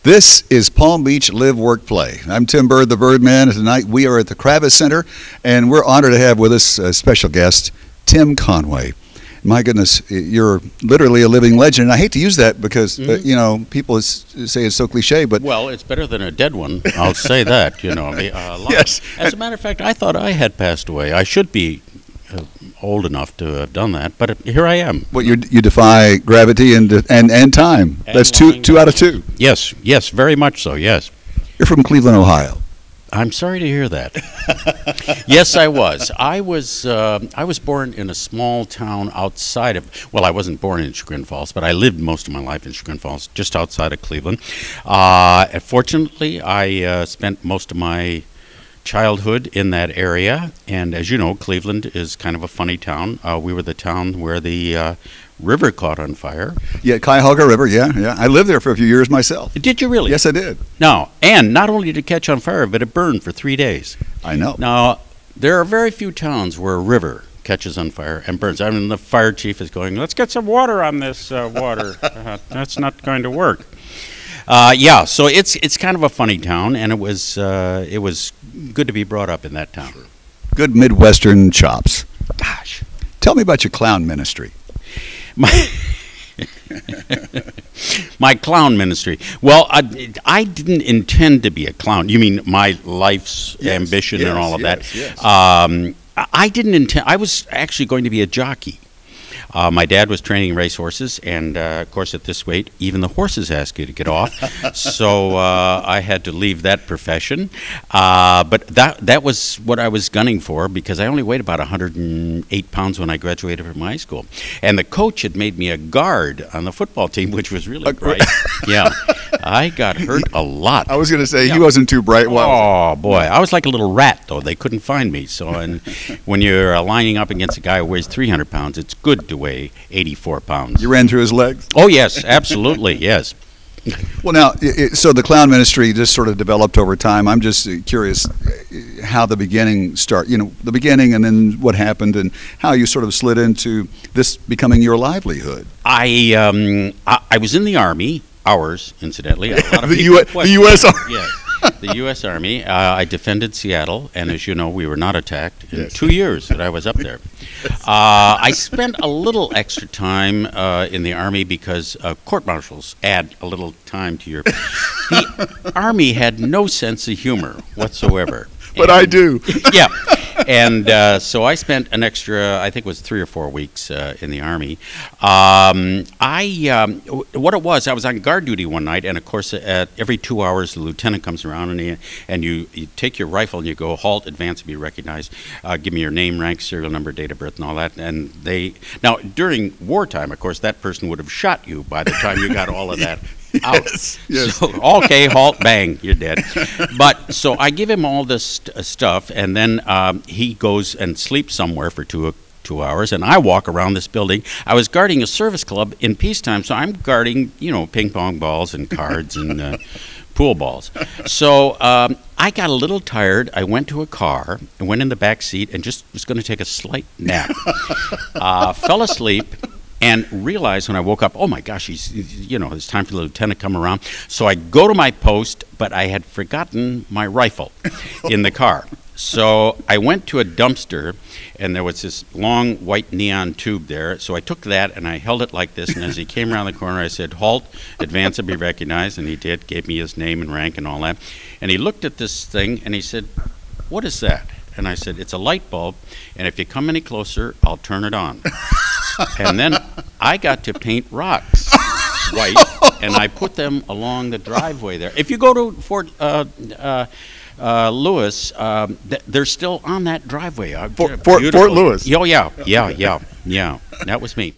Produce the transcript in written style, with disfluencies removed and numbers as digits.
This is Palm Beach Live, Work, Play. I'm Tim Bird, the Birdman, and tonight we are at the Kravis Center, and we're honored to have with us a special guest, Tim Conway. My goodness, you're literally a living legend. And I hate to use that because, people say it's so cliche, but... Well, it's better than a dead one, I'll say that, Yes. As a matter of fact, I thought I had passed away. I should be old enough to have done that, but here I am. Well, you defy gravity and time. And that's two out of two. Yes, very much so, yes. You're from Cleveland, Ohio. I'm sorry to hear that. Yes, I was. I was born in a small town outside of, well, I wasn't born in Chagrin Falls, but I lived most of my life in Chagrin Falls, just outside of Cleveland. Fortunately, I spent most of my childhood in that area, and as you know, Cleveland is kind of a funny town. We were the town where the river caught on fire. Yeah, Cuyahoga River, yeah. I lived there for a few years myself. Did you really? Yes, I did. Now, and not only did it catch on fire, but it burned for 3 days. I know. Now, there are very few towns where a river catches on fire and burns. I mean, the fire chief is going, let's get some water on this water. That's not going to work. So it's kind of a funny town, and it was good to be brought up in that town. Good Midwestern chops. Gosh. Tell me about your clown ministry. My clown ministry. Well, I didn't intend to be a clown. You mean my life's ambition and all of that? Yes. I didn't intend. I was actually going to be a jockey. My dad was training racehorses, and of course, at this weight, even the horses ask you to get off. So I had to leave that profession. But that was what I was gunning for, because I only weighed about 108 pounds when I graduated from high school. And the coach had made me a guard on the football team, which was really bright. Yeah, I got hurt a lot. I was going to say, he wasn't too bright. Oh, boy. I was like a little rat, though. They couldn't find me. So and when you're lining up against a guy who weighs 300 pounds, it's good to weigh 84 pounds. You ran through his legs? Oh, yes, absolutely, yes. Well, now, so the clown ministry just sort of developed over time. I'm just curious how the beginning the beginning and then what happened and how you sort of slid into this becoming your livelihood. I was in the Army, ours, incidentally. A lot of the U.S. Army. Yes. The U.S. Army. I defended Seattle, and as you know, we were not attacked in 2 years that I was up there. I spent a little extra time in the Army because court-martials add a little time to your... The Army had no sense of humor whatsoever. But I do. Yeah. And so I spent an extra, I think it was 3 or 4 weeks in the Army. What it was, I was on guard duty one night, and of course, every 2 hours, the lieutenant comes around, and you take your rifle and you go, halt, advance, and be recognized. Give me your name, rank, serial number, date of birth, and all that. And now, during wartime, of course, that person would have shot you by the time you got all of that out. Yes. So, okay, halt, bang, you're dead. But so I give him all this stuff, and then he goes and sleeps somewhere for two hours, and I walk around this building. I was guarding a service club in peacetime, so I'm guarding, ping pong balls and cards and pool balls. So I got a little tired. I went to a car and went in the back seat and just was going to take a slight nap. Fell asleep. And realized when I woke up, oh my gosh, it's time for the lieutenant to come around. So I go to my post, but I had forgotten my rifle in the car. So I went to a dumpster, and there was this long white neon tube there. So I took that, and I held it like this. And as he came around the corner, I said, halt, advance and be recognized. And he did, gave me his name and rank and all that. And he looked at this thing, and he said, what is that? And I said, it's a light bulb, and if you come any closer, I'll turn it on. And then I got to paint rocks white, and I put them along the driveway there. If you go to Fort Lewis, they're still on that driveway. Fort Lewis? Oh, yeah. That was me.